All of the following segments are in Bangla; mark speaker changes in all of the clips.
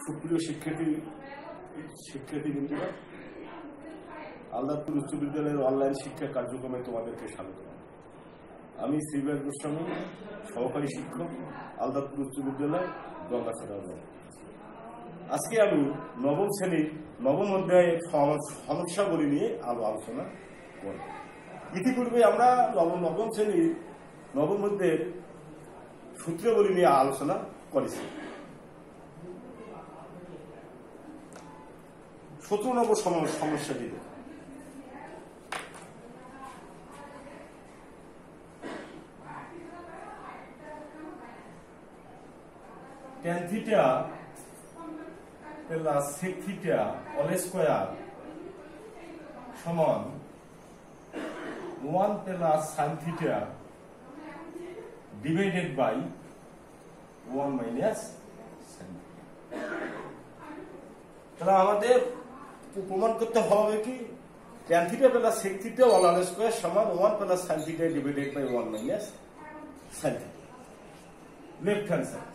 Speaker 1: সুপ্রিয় শিক্ষার্থীবৃন্দরা, আলদারপুর উচ্চ বিদ্যালয়ের অনলাইন শিক্ষা কার্যক্রমে তোমাদেরকে স্বাগত। আমি শ্রীবাস গোস্বামী, সহকারী শিক্ষক, আলদারপুর উচ্চ বিদ্যালয়, গঙ্গাছড়া। আজকে আমি নবম শ্রেণীর নবম অধ্যায়ের সমস্যাগুলি নিয়ে আলোচনা করব। ইতিপূর্বে আমরা নবম শ্রেণীর নবম অধ্যায়ের সূত্রগুলি নিয়ে আলোচনা করেছি। 17 নম্বর সমস্যাটি tan theta plus sec theta all square সমান 1 plus sin theta divided by 1 minus sin theta। তাহলে আমাদের প্রমাণ করতে হবে কি tan theta plus sec theta all square সমান 1 plus sin theta divided by 1 minus sin theta। Left hand side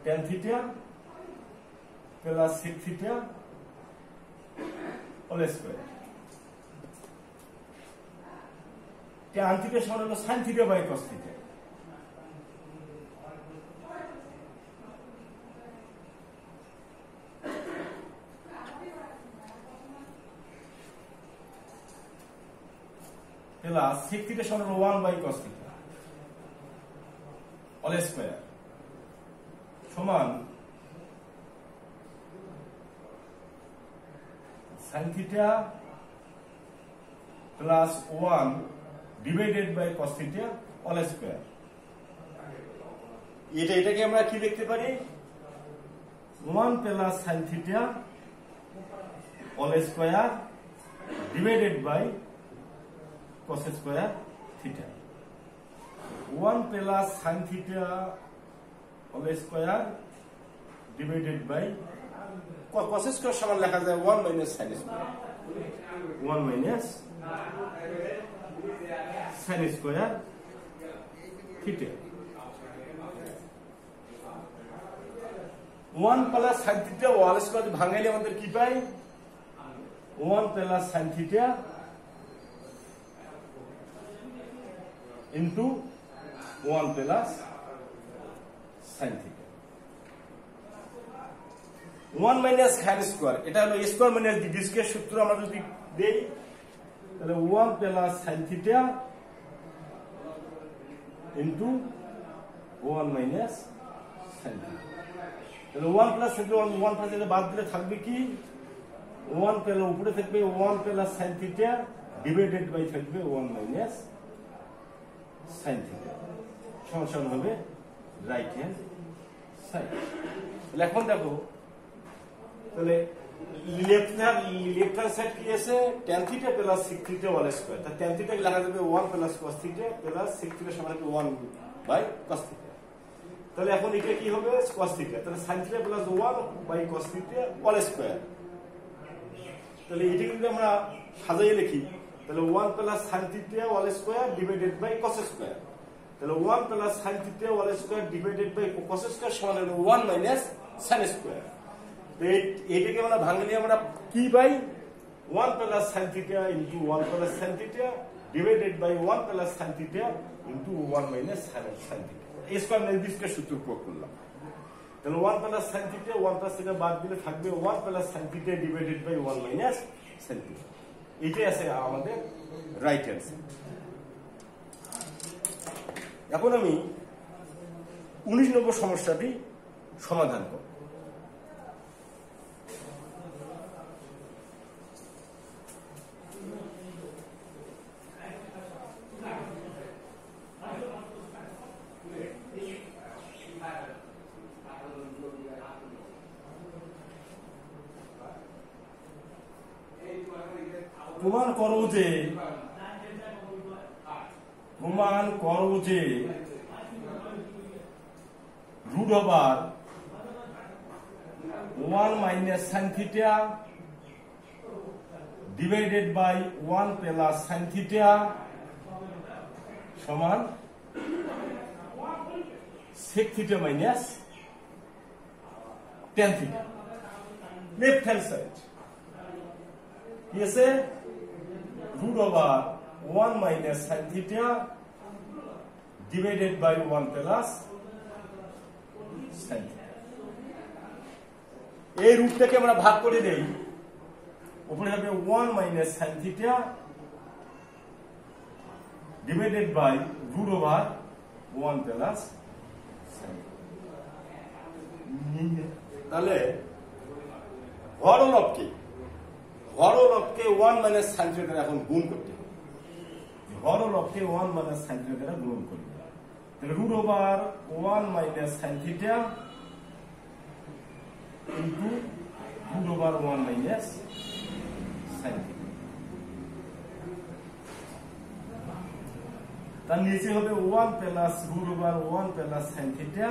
Speaker 1: tan theta plus sec theta all square। tan theta সমান হলো sin theta by cos theta। plus sec theta সমান হলো 1 by cos theta all square সমান sin theta plus 1 divided by cos theta all square। এটাকে আমরা কি লিখতে পারি? 1 plus sin theta all square divided by cos square theta। 1 plus sin theta all square divided by cos square সমান লেখা যায় 1 minus sin square। 1 minus sin square theta। 1 plus sin theta all square ভাঙাইলে আমাদের কি পাই? 1 plus sin theta into 1 plus sin theta। 1 minus sin square এটা হলো স্কয়ার মাইনাস ডি স্কয়ার সূত্র। আমরা যদি দেই তাহলে 1 plus sin theta into 1 minus sin theta। তাহলে 1 plus sin theta 1 plus এটা বাদ দিলে থাকবে কি 1 plus উপরে থাকবে 1 plus sin theta divided by থাকবে 1 minus sin theta সমান হবে রাইট হ্যান্ড সাইড। তাহলে এখন দেখো তাহলে লেফট হ্যান্ড সাইড কি আছে? tan theta plus sec theta all square। তাহলে tan theta কে লেখা যাবে 1 plus cos theta plus sec theta সমান হবে 1 by cos theta। তাহলে এখন এটা কি হবে? cos theta। তাহলে sin theta plus 1 by cos theta all square। তাহলে এটা যদি আমরা সাজিয়ে লিখি তাহলে 1 plus sin theta all square divided by cos square। তাহলে 1 plus sin theta all square divided by cos square সমান হবে 1 minus sin square। এটাকে আমরা ভাঙলে আমরা কি পাই? 1 plus sin theta into 1 plus sin theta divided by 1 plus sin theta into 1 minus sin theta। এই স্কয়ার মাইনাস বি স্কয়ার সূত্র প্রয়োগ করলাম। তাহলে 1 plus sin theta 1 plus theta বাদ দিলে থাকবে 1 plus sin theta divided by 1 minus sin theta। এটাই আছে আমাদের রাইট অ্যান্সার। এখন আমি 19 নম্বর সমস্যাটি সমাধান করব। প্রমাণ করো যে root over 1 minus sin theta divided by 1 plus sin theta সমান sec theta minus tan theta left hand side কি আছে root over 1 minus sin theta divided by 1 plus sin theta এই রূপটাকে আমরা ভাগ করে দেই উপরে হবে 1 minus sin theta divided by root over 1 plus sin theta তাহলে হরলবকে 1 minus sin theta দ্বারা এখন গুণ করতে হবে হরলবকে 1 minus sin theta দ্বারা গুণ করব তাহলে root over 1 minus sin theta into root over 1 minus sin theta তার নিচে হবে 1 plus root over 1 plus sin theta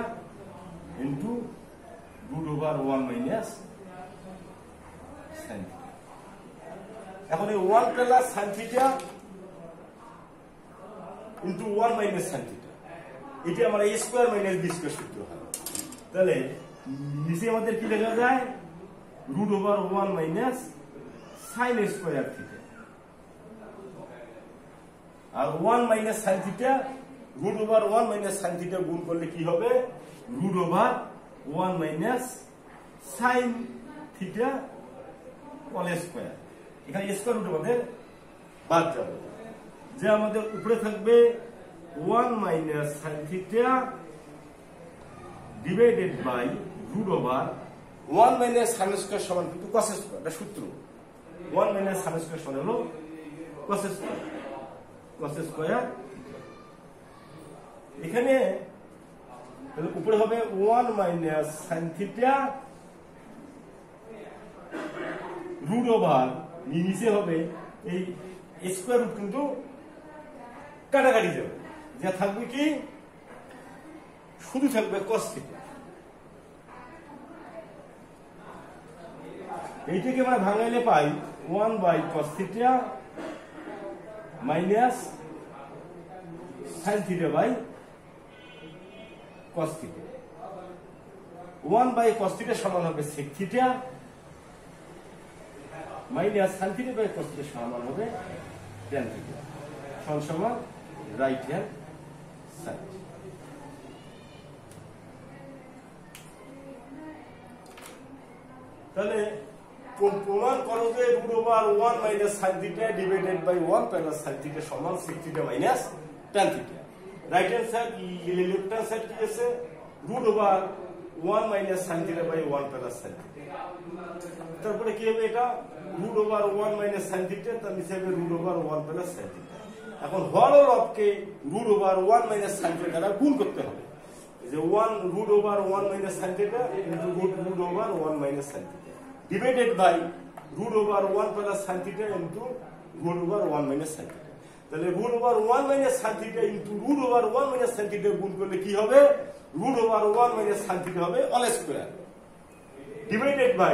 Speaker 1: into root over 1 minus sin theta এখন এই 1 plus sin theta into 1 minus sin theta এটা আমরা a square minus b square সূত্র হয় তাহলে নিচে আমাদের কি লেখা যায় root over 1 minus sin square theta আর 1 minus sin theta root over 1 minus sin theta গুণ করলে কি হবে root over 1 minus sin theta whole square এখানে স্কয়ার রুট আমাদের বাদ যাবে যে আমাদের উপরে থাকবে 1 minus sin theta divided by root over 1 minus sin square সমান কিন্তু cos square এটা সূত্র 1 minus sin square সমান হলো cos square এখানে তাহলে উপরে হবে 1 minus sin theta root over নিচে হবে এই স্কয়ার রুট কিন্তু কাটাকাটি যাবে যা থাকবে কি শুধু থাকবে cos theta এইটাকে আমরা ভাঙাইলে পাই 1 by cos theta minus sin theta by cos theta 1 by cos theta সমান হবে sec theta minus sin theta by cos theta সমান হবে tan theta সমান রাইট হ্যান্ড সাইড তাহলে প্রমাণ করো যে root over 1 minus sin theta divided by 1 plus sin theta সমান sec theta minus tan theta right hand side left hand side কি আছে root over 1 minus sin theta by 1 plus sin theta তারপরে কি হবে এটা root over 1 minus sin theta তার নিচে হবে root over 1 plus sin theta এখন হরলবকে root over 1 minus sin theta দ্বারা গুণ করতে হবে যে 1 root over 1 minus sin theta into root over 1 minus sin theta divided by root over 1 plus sin theta into root over 1 minus sin theta তাহলে root over 1 minus sin theta into root over 1 minus sin theta গুণ করলে কি হবে root over 1 minus sin theta হবে all square divided by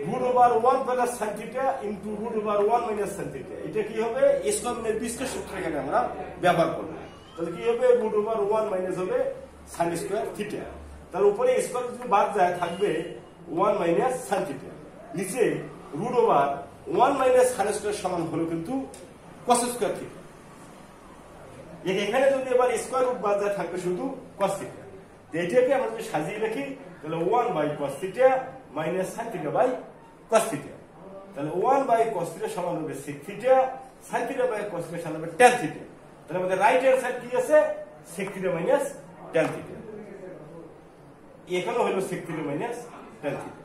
Speaker 1: root over 1 plus sin theta into root over 1 minus sin theta এটা কি হবে স্কয়ার বিস্তার সূত্র এখানে আমরা ব্যবহার করব তাহলে কি হবে root over 1 minus হবে sin square theta তার উপরে স্কয়ার যদি বাদ যায় থাকবে 1 minus sin theta নিচে root over 1 minus sin square সমান হলো কিন্তু cos square theta এখানে যদি এবার স্কয়ার রুট বাদ যায় থাকবে শুধু cos theta এটাকে আমরা যদি সাজিয়ে রাখি তাহলে 1 by cos theta minus sin theta by cos theta তাহলে 1 by cos theta সমান হবে sec theta sin theta by cos theta সমান হবে tan theta তাহলে আমাদের রাইট হ্যান্ড সাইড কি আছে sec theta minus tan theta এখানে হলো sec theta minus tan theta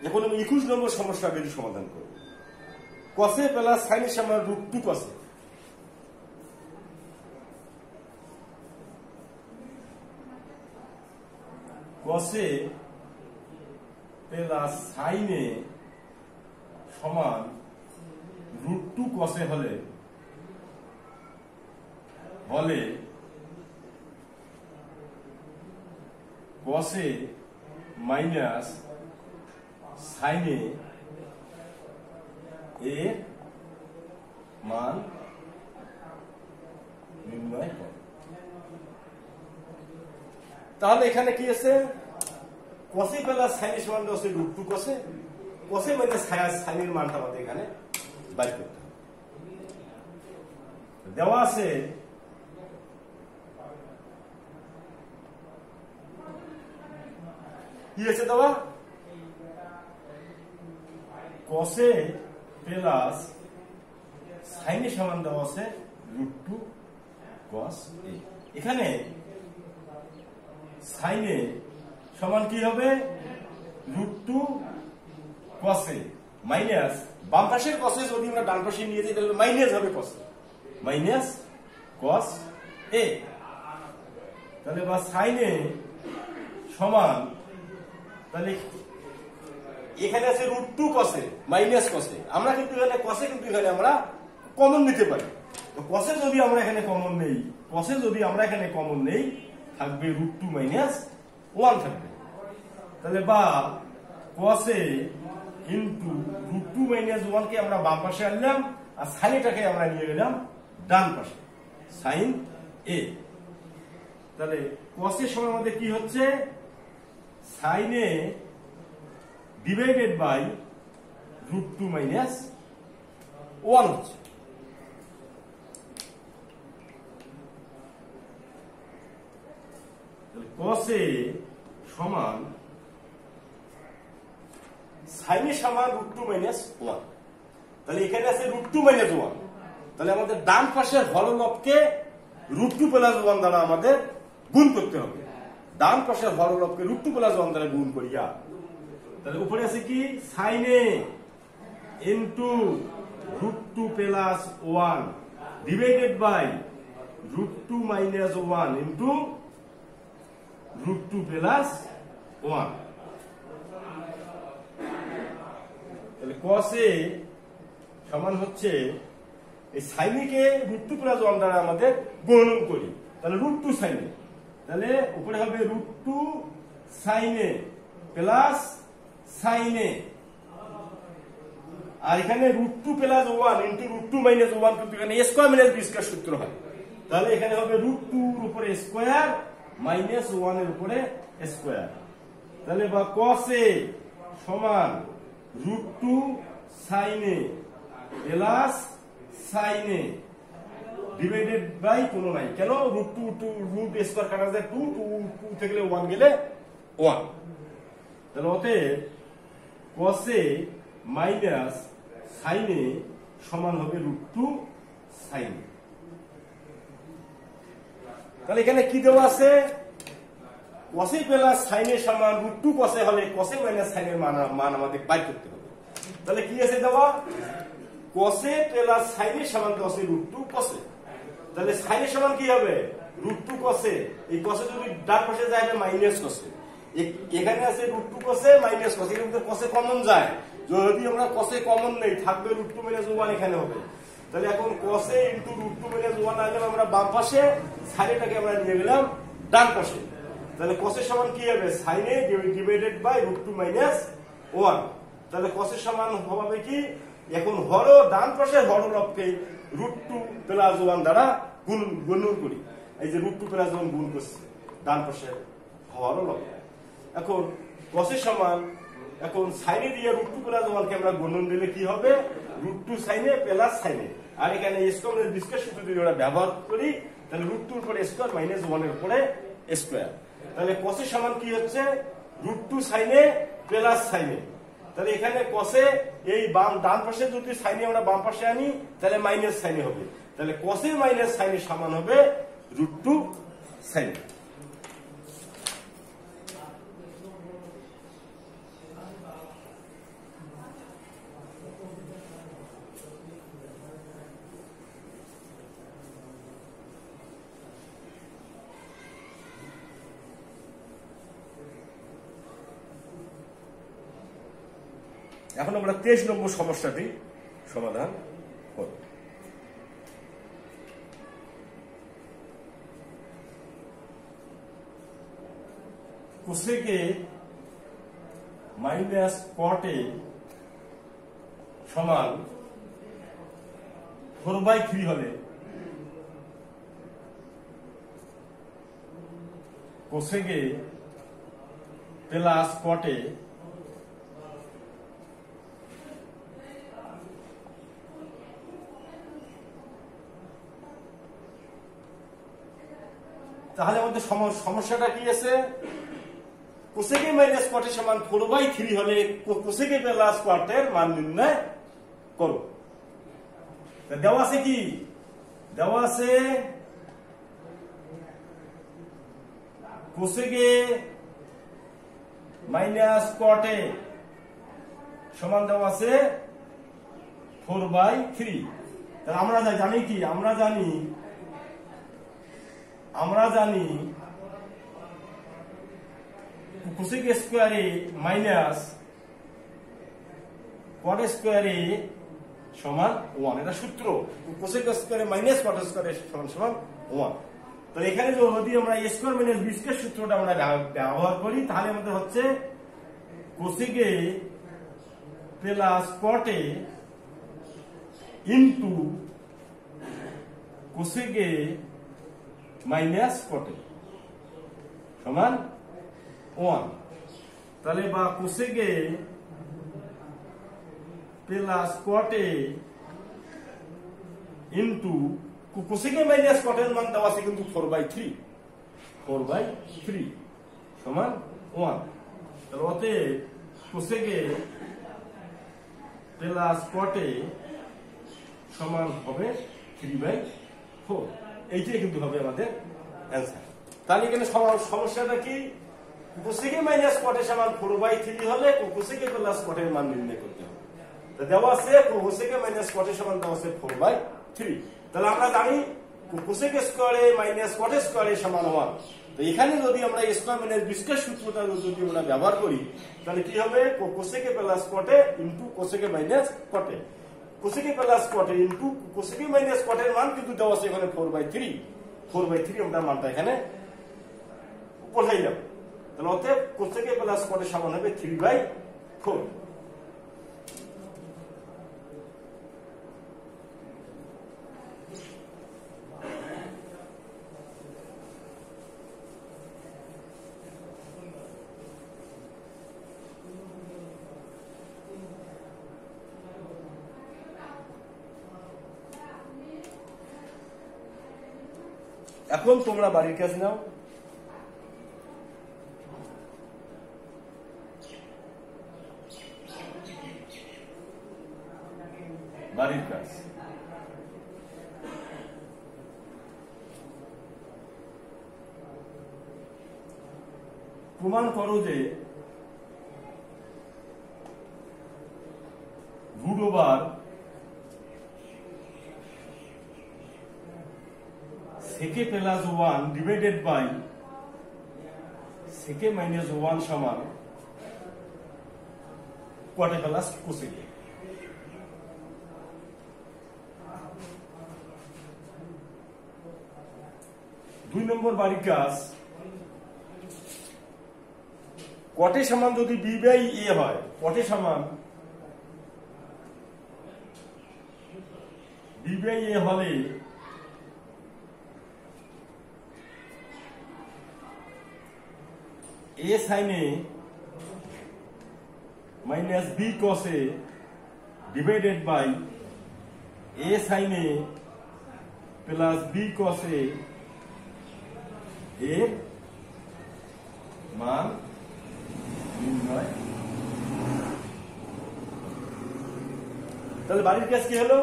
Speaker 1: এখন আমি 21 নম্বর সমস্যাটা যদি সমাধান করব cos a plus sin a সমান √2 cos a কসে প্লাস সাইনে সমান √2 কসে হলে কসে মাইনাস সাইনে এর মান নির্ণয় করে। তাহলে এখানে কি আছে, কসে প্লাস সাইনে সমান হচ্ছে √2 কসে, কসে মাইনাস সাইনের মানটা আমাদের এখানে বাইর করতে হবে। দেওয়া আছে কি আছে দেওয়া, কসে প্লাস সাইনে সমান দেওয়া আছে √2 cos a। এখানে সাইনে সমান কি হবে √2 cos a মাইনাস বাম পাশের কসে যদি আমরা ডান পাশে নিয়ে যাই তাহলে মাইনাস হবে কসে, মাইনাস cos a। তাহলে বা সাইনে সমান, তাহলে এখানে আছে √2 কসে মাইনাস কসে, আমরা কিন্তু এখানে কসে কিন্তু এখানে আমরা কমন নিতে পারি। তো কসে যদি আমরা এখানে কমন নেই, কসে যদি আমরা এখানে কমন নেই থাকবে √2 মাইনাস 1 থাকবে। তাহলে বা কসে ইনটু √2 মাইনাস 1 কে আমরা বাম পাশে আনলাম আর সাইনটাকে আমরা নিয়ে গেলাম ডান পাশে, সাইন এ। তাহলে কসের সময় আমাদের কি হচ্ছে, সাইনে ডিভাইডেড বাই √2 মাইনাস 1 হচ্ছে। কসে সমান সাইনে সমান √2 মাইনাস 1, তাহলে এখানে আছে √2 মাইনাস 1, তাহলে আমাদের ডান পাশের হরলবকে √2 প্লাস 1 দ্বারা আমাদের গুণ করতে হবে। ডান পাশের হরলবকে √2 প্লাস 1 দ্বারা গুণ করিয়া, তাহলে উপরে আছে কি সাইনে into √2 plus 1 divided by √2 minus 1 into √2 plus 1। তাহলে কসে সমান হচ্ছে এই সাইনেকে √2 প্লাস 1 দ্বারা আমাদের গুণন করি, তাহলে √2 সাইনে, তাহলে উপরে হবে √2 সাইনে প্লাস সাইনে, আর এখানে √2 প্লাস 1 ইনটু √2 মাইনাস 1 কিন্তু এখানে a square minus b square সূত্র হয়, তাহলে এখানে হবে √2 এর উপরে স্কয়ার মাইনাস 1 এর উপরে স্কয়ার। তাহলে বা কসে সমান √2 সাইনে প্লাস সাইনে ডিভাইডেড বাই কোনো নাই, কেন √2 স্কয়ার কাটা যায় 2 থেকে 1 গেলে 1। তাহলে অতএব কসে মাইনাস সাইনে সমান হবে √2 সাইনে। তাহলে এখানে কি দেওয়া আছে, কসে প্লাস সাইনে সমান √2 কসে হলে কসে মাইনাস সাইনের মান আমাদের বাইর করতে হবে। তাহলে কি আছে দেওয়া, কসে প্লাস সাইনে সমান কসে √2 কসে, তাহলে সাইনের সমান কি হবে √2 কসে, এই কসে যদি ডান পাশে যায় হবে মাইনাস কসে, এখানে আছে √2 কসে মাইনাস কসে, কিন্তু কসে কমন যায়, যদি আমরা কসে কমন নেই থাকবে √2 মাইনাস 1 এখানে হবে। তাহলে এখন কসে ইনটু √2 মাইনাস 1 আনলাম আমরা বাম পাশে, সাইনেটাকে আমরা নিয়ে গেলাম ডান পাশে, তাহলে কসের সমান কি হবে সাইনে ডিভাইডেড বাই √2 মাইনাস 1। তাহলে কসের সমান হবে কি, এখন হর ডান পাশের হরলবকে √2 প্লাস 1 দ্বারা গুণ করি, এই যে √2 প্লাস 1 গুণ করছে ডান পাশের হরলব। এখন কসের সমান, এখন সাইনে দিয়ে √2 প্লাস 1 কে আমরা গুণন দিলে কি হবে √2 সাইনে প্লাস সাইনে, আর এখানে স্কয়ার বিস্কার সূত্র যদি আমরা ব্যবহার করি তাহলে √2 এর উপরে স্কয়ার মাইনাস 1 এর উপরে স্কয়ার। তাহলে কসের সমান কি হচ্ছে √2 সাইনে প্লাস সাইনে, তাহলে এখানে কসে এই বাম ডান পাশে যদি সাইনে আমরা বাম পাশে আনি তাহলে মাইনাস সাইনে হবে, তাহলে কসে মাইনাস সাইনে সমান হবে √2 সাইনে। এখন আমরা 23 নম্বর সমস্যাটি সমাধান করব। কোসেকে মাইনাস কটে সমান 4/3 হলে কোসেকে প্লাস কটে তাহলে আমাদের সমস্যাটা কি আছে? কোসেকে মাইনাস কটে সমান 4/3 হলে কোসেকে প্লাস কটের মান নির্ণয় করো। দেওয়া আছে কি? দেওয়া আছে কোসেকে মাইনাস কটে সমান দেওয়া আছে 4/3। তাহলে আমরা জানি কি? আমরা জানি কোসেক স্কয়ারে মাইনাস কট স্কয়ারে সমান 1, এটা সূত্র। কোসেক স্কয়ারে মাইনাস কট স্কয়ারে সমান 1। তাহলে এখানে যদি আমরা a square minus b square সূত্রটা আমরা ব্যবহার করি তাহলে আমাদের হচ্ছে কোসেকে প্লাস কটে ইনটু কোসেকে মাইনাস কটে সমান 1। তাহলে বা কোসেকে প্লাস কটে ইনটু কোসেকে মাইনাস কটের মান দেওয়া আছে কিন্তু 4/3 সমান 1। তাহলে অতএব কোসেকে প্লাস কটে সমান হবে 3/4। এইটাই কিন্তু হবে আমাদের অ্যান্সার। তাহলে এখানে সমস্যাটা কি? কোসেকে মাইনাস কটে সমান 4/3 হলে কোসেকে প্লাস কটের মান নির্ণয় করতে হবে। তো দেওয়া আছে কোসেকে মাইনাস কটে সমান দেওয়া আছে 4/3। তাহলে আমরা জানি কোসেক স্কয়ারে মাইনাস কট স্কয়ারে সমান 1। তো এখানে যদি আমরা a square minus b square সূত্রটা যদি আমরা ব্যবহার করি তাহলে কি হবে? কোসেকে প্লাস কটে ইনটু কোসেকে মাইনাস কটে, কোসেকে প্লাস কটে ইনটু কোসেকে মাইনাস কটের মান কিন্তু দেওয়া আছে এখানে 4/3 আমরা মানটা এখানে বসাই যাব। তাহলে অতএব কোসেকে প্লাস কটের সমান হবে 3/4। এখন তোমরা বাড়ির কাজ নাও। বাড়ির কাজ প্রমাণ করো যে √/, সেকে প্লাস 1 ডিভাইডেড বাই সেকে মাইনাস 1 সমান কটে প্লাস কোসেকে। 2 নম্বর বাড়ির কাজ, কটে সমান যদি b/a হয়, কটে সমান b/a হলে a sin a minus b cos a divided by a sin a plus b cos a এর মান নির্ণয়। তাহলে বাড়ির কাজ কি হলো?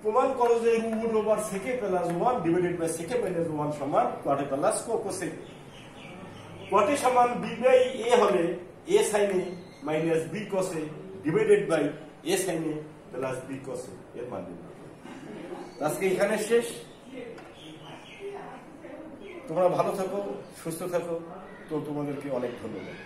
Speaker 1: প্রমাণ করো যে √/, সেকে প্লাস 1 ডিভাইডেড বাই সেকে মাইনাস 1 সমান কটে প্লাস কোসেক। কটে সমান b/a হলে a sin a minus b cos a divided by a sin a plus b cos a এর মান নির্ণয়। আজকে এখানে শেষ। তোমরা ভালো থাকো, সুস্থ থাকো। তো তোমাদেরকে অনেক ধন্যবাদ।